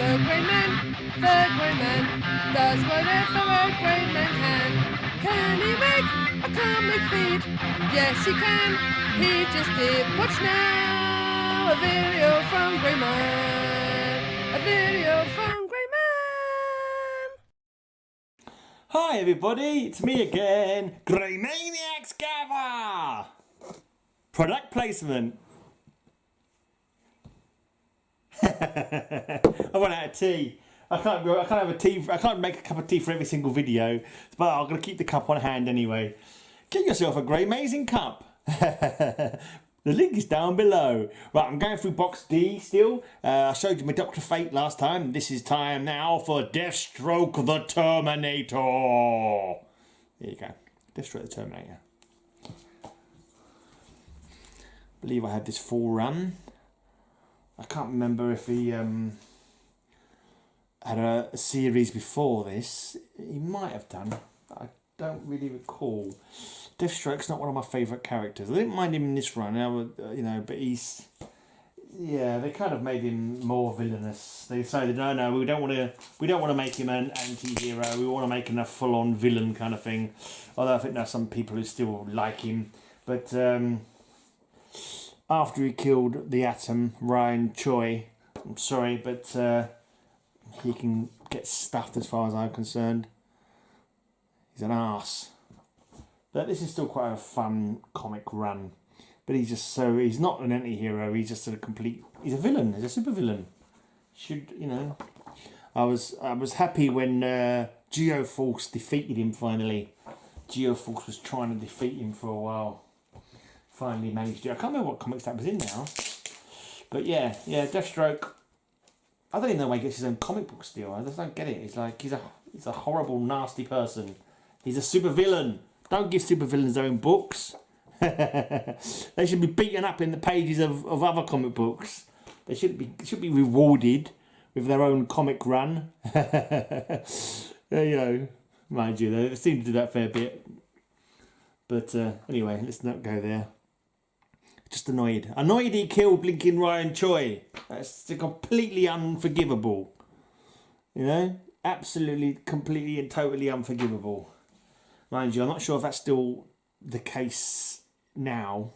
The grey man does whatever a grey man can. Can he make a comic feed? Yes, he can. He just did. Watch now. A video from Grey Man. A video from Grey Man. Hi everybody, it's me again, Grey Maniacs Gather! Product placement. I run out of tea. I can't have a tea. I can't make a cup of tea for every single video, but I'm gonna keep the cup on hand anyway. Get yourself a Grey Amazing cup. The link is down below. Right, I'm going through box D still. I showed you my Dr. Fate last time. This is time now for Deathstroke the Terminator. There you go. Deathstroke the Terminator. I believe I had this full run. I can't remember if he had a series before this. He might have done. I don't really recall. Deathstroke's not one of my favourite characters. I didn't mind him in this run, you know, but he's, yeah, they kind of made him more villainous. They decided, no, we don't want to make him an anti-hero. We want to make him a full-on villain kind of thing. Although I think there are some people who still like him. But after he killed the Atom, Ryan Choi, I'm sorry, but he can get stuffed as far as I'm concerned. He's an arse. But this is still quite a fun comic run. But he's just so, he's not an anti-hero, he's just a complete, he's a villain, he's a super villain. Should, you know, I was happy when Geoforce defeated him finally. Geoforce was trying to defeat him for a while. Finally managed to. I can't remember what comics that was in now. But yeah, Deathstroke, I don't even know why he gets his own comic book still. I just don't get it. It's like, he's a horrible, nasty person. He's a super villain. Don't give supervillains their own books. They should be beaten up in the pages of other comic books. They should be rewarded with their own comic run. You know, mind you, they seem to do that a fair bit. But anyway, let's not go there. Just annoyed. Annoyed he killed blinking Ryan Choi. That's completely unforgivable. You know, absolutely, completely and totally unforgivable. Mind you, I'm not sure if that's still the case now,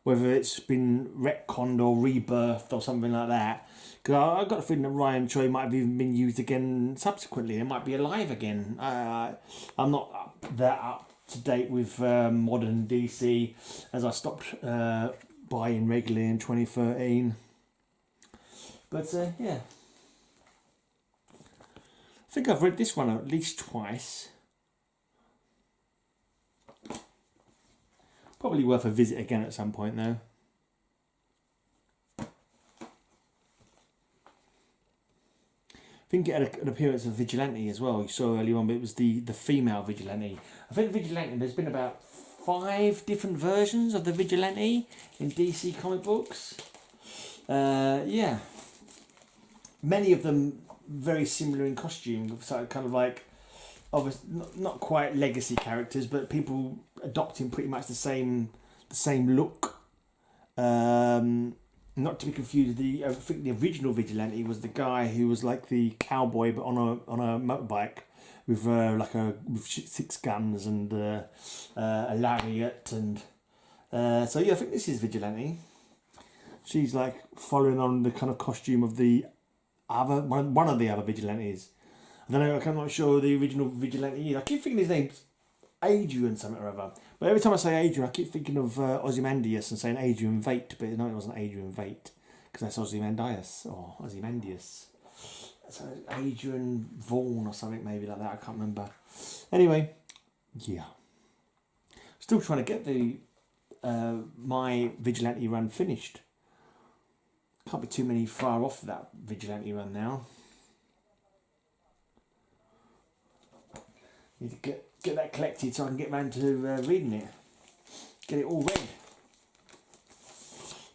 whether it's been retconned or rebirthed or something like that. Because I've got a feeling that Ryan Choi might have even been used again subsequently. It might be alive again. I'm not that up to date with modern DC, as I stopped buying regularly in 2013. But yeah. I think I've read this one at least twice. Probably worth a visit again at some point though. I think it had an appearance of Vigilante as well. You saw earlier on, but it was the female Vigilante. I think Vigilante, there's been about 5 different versions of the Vigilante in DC comic books. Yeah. Many of them very similar in costume, so kind of like, obviously not quite legacy characters, but people adopting pretty much the same look. Not to be confused, I think the original Vigilante was the guy who was like the cowboy, but on a motorbike with with 6 guns and a lariat, and so yeah, I think this is Vigilante. She's like following on the kind of costume of the other one of the other Vigilantes. I don't know, I'm not sure the original Vigilante is. I keep thinking his name's Adrian something or other. But every time I say Adrian, I keep thinking of Ozymandias and saying Adrian Veidt. But no, it wasn't Adrian Veidt, because that's Ozymandias or Ozymandias. So Adrian Vaughan or something maybe like that. I can't remember. Anyway, yeah. Still trying to get the my Vigilante run finished. Can't be too many far off that Vigilante run now. Need to get that collected so I can get round to reading it. Get it all read.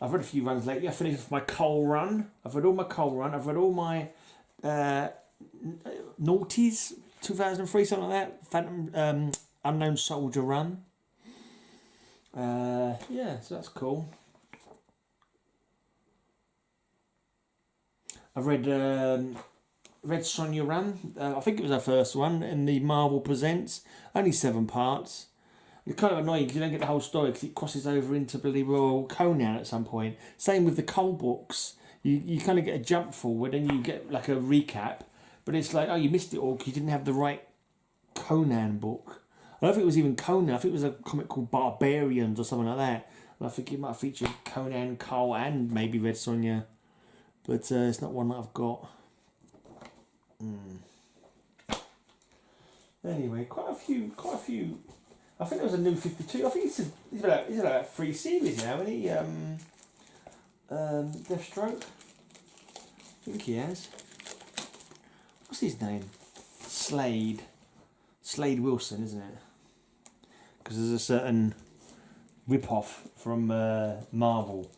I've read a few runs lately. I finished off my Cole run. I've read all my Cole run. I've read all my Naughties 2003, something like that. Phantom Unknown Soldier run. Yeah, so that's cool. I've read Red Sonja run. I think it was her first one in the Marvel Presents. Only 7 parts. It's kind of annoying because you don't get the whole story because it crosses over into bloody Royal Conan at some point. Same with the Cole books. You kind of get a jump forward and you get like a recap. But it's like, oh, you missed it all because you didn't have the right Conan book. I don't think it was even Conan. I think it was a comic called Barbarians or something like that. And I think it might have featured Conan, Cole and maybe Red Sonja. But it's not one that I've got. Anyway, quite a few. I think there was a new 52. I think he's about 3 series now, isn't he? Deathstroke. I think he has. What's his name? Slade Wilson, isn't it? Because there's a certain rip-off from Marvel.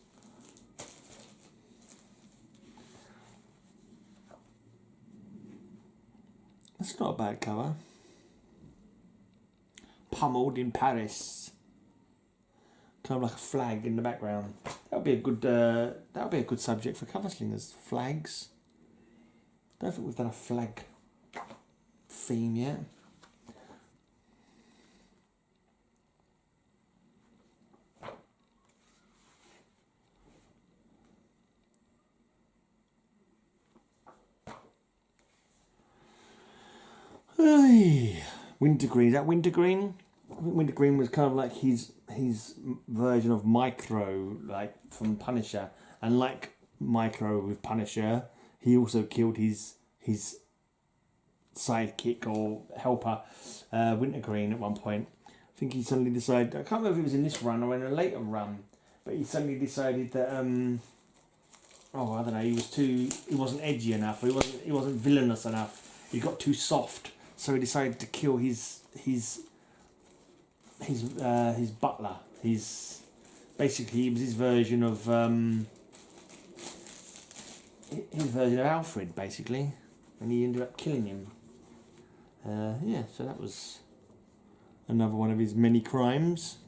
That's not a bad cover. Pummeled in Paris. Kind of like a flag in the background. That would be a good subject for cover slingers. Flags. Don't think we've done a flag theme yet. Wintergreen. Is that Wintergreen? I think Wintergreen was kind of like his version of Micro, like from Punisher. And like Micro with Punisher, he also killed his sidekick or helper, Wintergreen, at one point. I think he suddenly decided, I can't remember if it was in this run or in a later run, but he suddenly decided that I don't know, he wasn't edgy enough, or he wasn't villainous enough. He got too soft. So he decided to kill his butler. Basically he was his version of Alfred, basically, and he ended up killing him. So that was another one of his many crimes.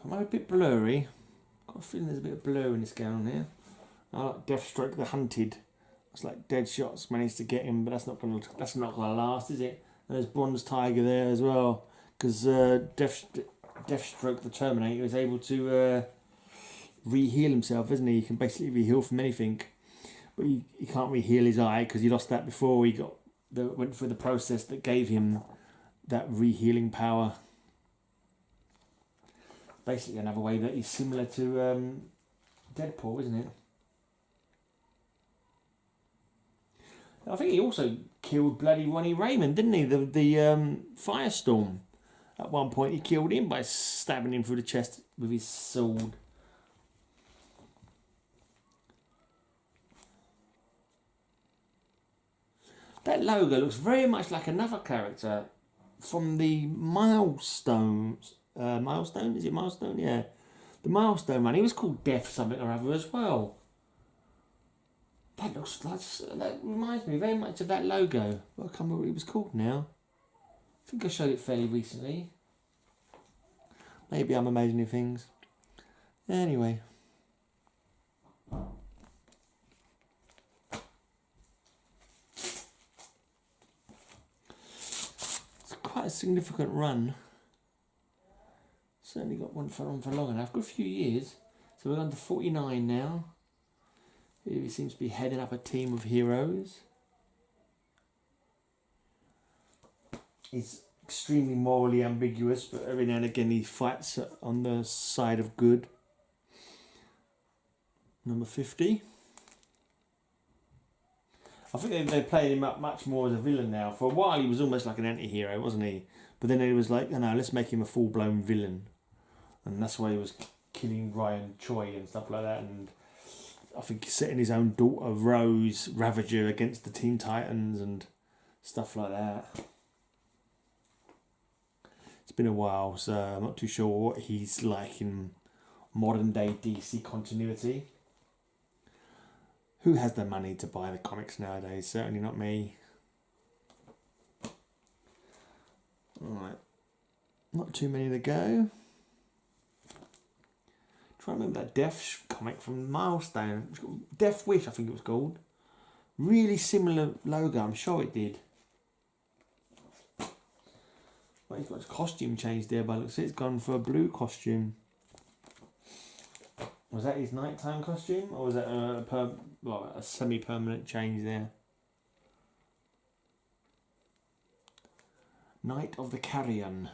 Am I a bit blurry? Got a feeling there's a bit of blur in this gown here. I like Deathstroke the Hunted. It's like Deadshot's managed to get him, but that's not gonna last, is it? And there's Bronze Tiger there as well, because Deathstroke the Terminator is able to re-heal himself, isn't he? He can basically re-heal from anything, but he can't re-heal his eye because he lost that before he went through the process that gave him that re-healing power. Basically another way that he's similar to Deadpool, isn't it? I think he also killed bloody Ronnie Raymond, didn't he? The Firestorm. At one point he killed him by stabbing him through the chest with his sword. That logo looks very much like another character from the Milestones. Milestone? Is it Milestone? Yeah. The Milestone man. He was called Death something or other as well. That reminds me very much of that logo. I can't remember what it was called now. I think I showed it fairly recently. Maybe I'm imagining things. Anyway. It's quite a significant run. Certainly got one for long enough. Got a few years. So we're on to 49 now. He seems to be heading up a team of heroes. He's extremely morally ambiguous, but every now and again he fights on the side of good. Number 50. I think they're playing him up much more as a villain now. For a while he was almost like an anti-hero, wasn't he? But then it was like, no, let's make him a full-blown villain. And that's why he was killing Ryan Choi and stuff like that. And I think he's setting his own daughter, Rose Ravager, against the Teen Titans and stuff like that. It's been a while, so I'm not too sure what he's like in modern day DC continuity. Who has the money to buy the comics nowadays? Certainly not me. Alright. Not too many to go. Try to remember that Death comic from Milestone. Death Wish, I think it was called. Really similar logo, I'm sure it did. Well, he's got his costume changed there, but it looks like it's gone for a blue costume. Was that his nighttime costume, or was that a semi-permanent change there? Night of the Carrion.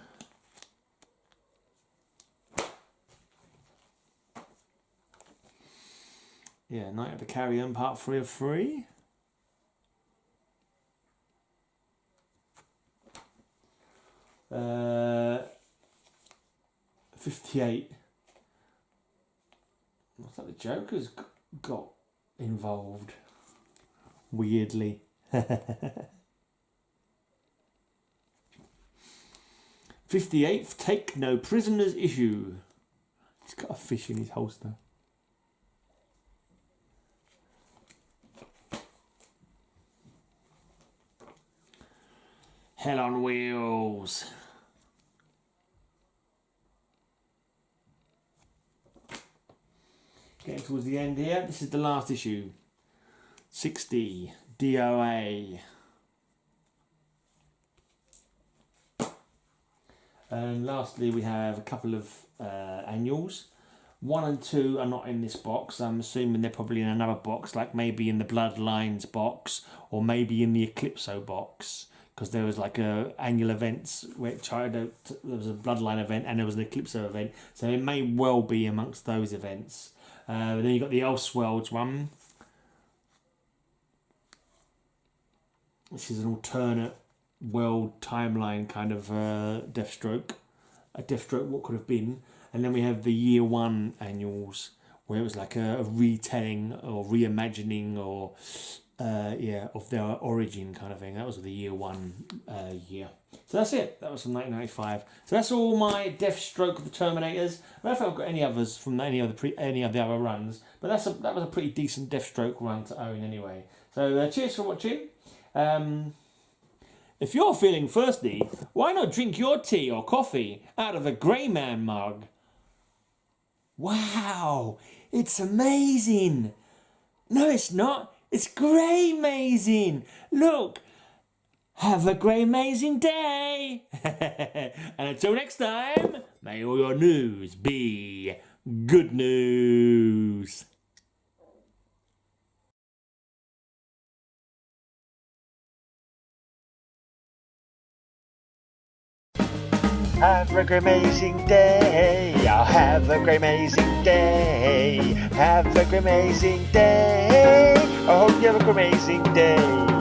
Yeah, Night of the Carrion, part 3 of 3. Uh, 58. Looks like the Joker's got involved. Weirdly. 58th, take no prisoners issue. He's got a fish in his holster. Hell on Wheels. Getting towards the end here. This is the last issue. 60. DOA. And lastly, we have a couple of annuals. 1 and 2 are not in this box. I'm assuming they're probably in another box, like maybe in the Bloodlines box, or maybe in the Eclipso box, because there was like annual events which there was a Bloodline event and there was an Eclipso event, so it may well be amongst those events. Then you got the Elseworlds one. This is an alternate world timeline kind of Deathstroke. A Deathstroke what could have been. And then we have the Year 1 annuals, where it was like a retelling or reimagining or of their origin kind of thing. That was the Year 1 year. So that's it. That was from 1995. So that's all my Deathstroke of the Terminators. I don't know if I've got any others from any of the other runs, but that was a pretty decent Deathstroke run to own anyway. So cheers for watching. If you're feeling thirsty, why not drink your tea or coffee out of a Greyman mug? Wow, it's amazing. No, it's not. It's Grey-mazing. Look, have a Grey-mazing day. And until next time, may all your news be good news. Have a great amazing day. I'll have a great amazing day. Have a great amazing day. I hope you have a great amazing day.